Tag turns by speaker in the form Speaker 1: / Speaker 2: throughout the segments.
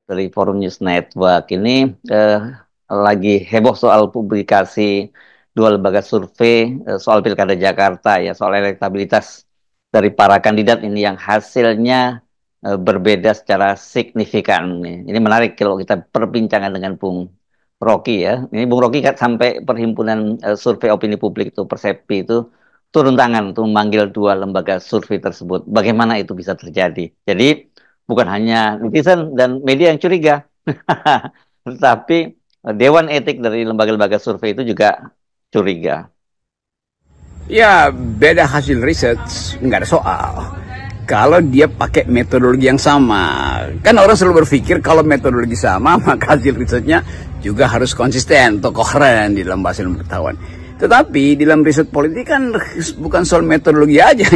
Speaker 1: dari Forum News Network ini lagi heboh soal publikasi dua lembaga survei soal Pilkada Jakarta ya, soal elektabilitas dari para kandidat ini yang hasilnya berbeda secara signifikan nih. Ini menarik kalau kita perbincangan dengan Bung Rocky ya. Ini Bung Rocky kan sampai Perhimpunan Survei Opini Publik itu Persepi itu turun tangan untuk memanggil dua lembaga survei tersebut. Bagaimana itu bisa terjadi? Jadi bukan hanya netizen dan media yang curiga, tetapi Dewan Etik dari lembaga-lembaga survei itu juga curiga.
Speaker 2: Ya, beda hasil riset, nggak ada soal. Kalau dia pakai metodologi yang sama. Kan orang selalu berpikir kalau metodologi sama, maka hasil risetnya juga harus konsisten atau koheren di dalam bahasa ilmu pengetahuan. Tetapi di dalam riset politik kan bukan soal metodologi aja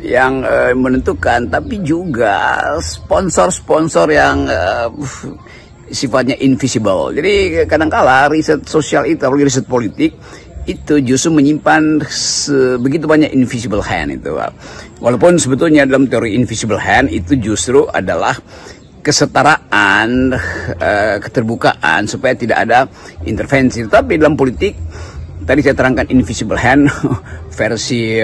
Speaker 2: yang menentukan, tapi juga sponsor-sponsor yang sifatnya invisible. Jadi kadangkala riset sosial itu, apalagi riset politik, itu justru menyimpan begitu banyak invisible hand itu. Walaupun sebetulnya dalam teori invisible hand itu justru adalah kesetaraan, keterbukaan supaya tidak ada intervensi. Tapi dalam politik tadi saya terangkan invisible hand versi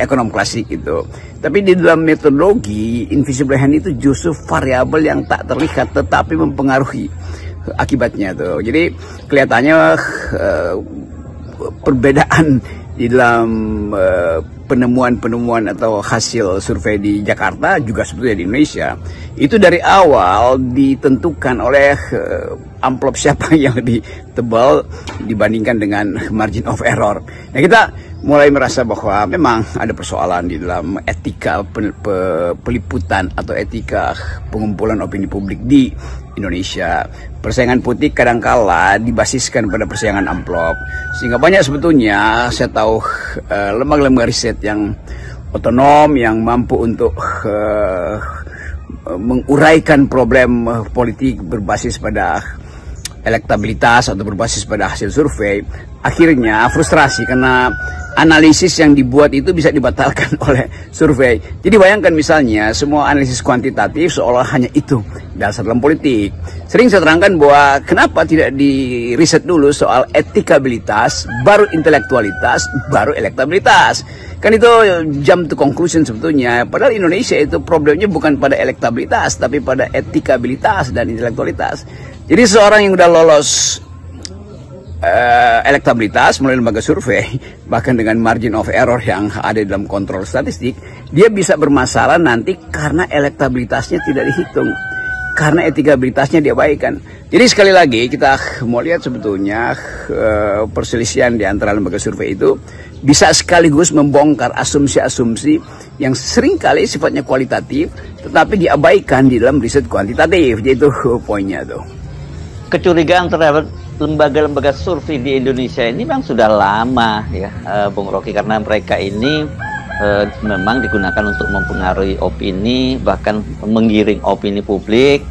Speaker 2: ekonom klasik itu. Tapi di dalam metodologi invisible hand itu justru variabel yang tak terlihat tetapi mempengaruhi akibatnya tuh. Jadi kelihatannya perbedaan di dalam penemuan-penemuan atau hasil survei di Jakarta juga sebetulnya di Indonesia itu dari awal ditentukan oleh amplop siapa yang lebih tebal dibandingkan dengan margin of error. Nah, kita mulai merasa bahwa memang ada persoalan di dalam etika peliputan atau etika pengumpulan opini publik di Indonesia. Persaingan politik kadangkala dibasiskan pada persaingan amplop, sehingga banyak sebetulnya saya tahu lembaga-lembaga riset yang otonom yang mampu untuk menguraikan problem politik berbasis pada elektabilitas atau berbasis pada hasil survei, akhirnya frustrasi karena analisis yang dibuat itu bisa dibatalkan oleh survei. Jadi bayangkan misalnya semua analisis kuantitatif seolah hanya itu dasar dalam politik. Sering saya terangkan bahwa kenapa tidak di riset dulu soal etikabilitas, baru intelektualitas, baru elektabilitas. Kan itu jump to conclusion sebetulnya. Padahal Indonesia itu problemnya bukan pada elektabilitas, tapi pada etikabilitas dan intelektualitas. Jadi seorang yang udah lolos elektabilitas melalui lembaga survei, bahkan dengan margin of error yang ada dalam kontrol statistik, dia bisa bermasalah nanti karena elektabilitasnya tidak dihitung, karena etikabilitasnya diabaikan. Jadi sekali lagi kita mau lihat sebetulnya perselisihan di antara lembaga survei itu bisa sekaligus membongkar asumsi-asumsi yang seringkali sifatnya kualitatif tetapi diabaikan di dalam riset kuantitatif. Jadi itu poinnya tuh.
Speaker 1: Kecurigaan terhadap lembaga-lembaga survei di Indonesia ini memang sudah lama ya, Bung Rocky, karena mereka ini memang digunakan untuk mempengaruhi opini, bahkan menggiring opini publik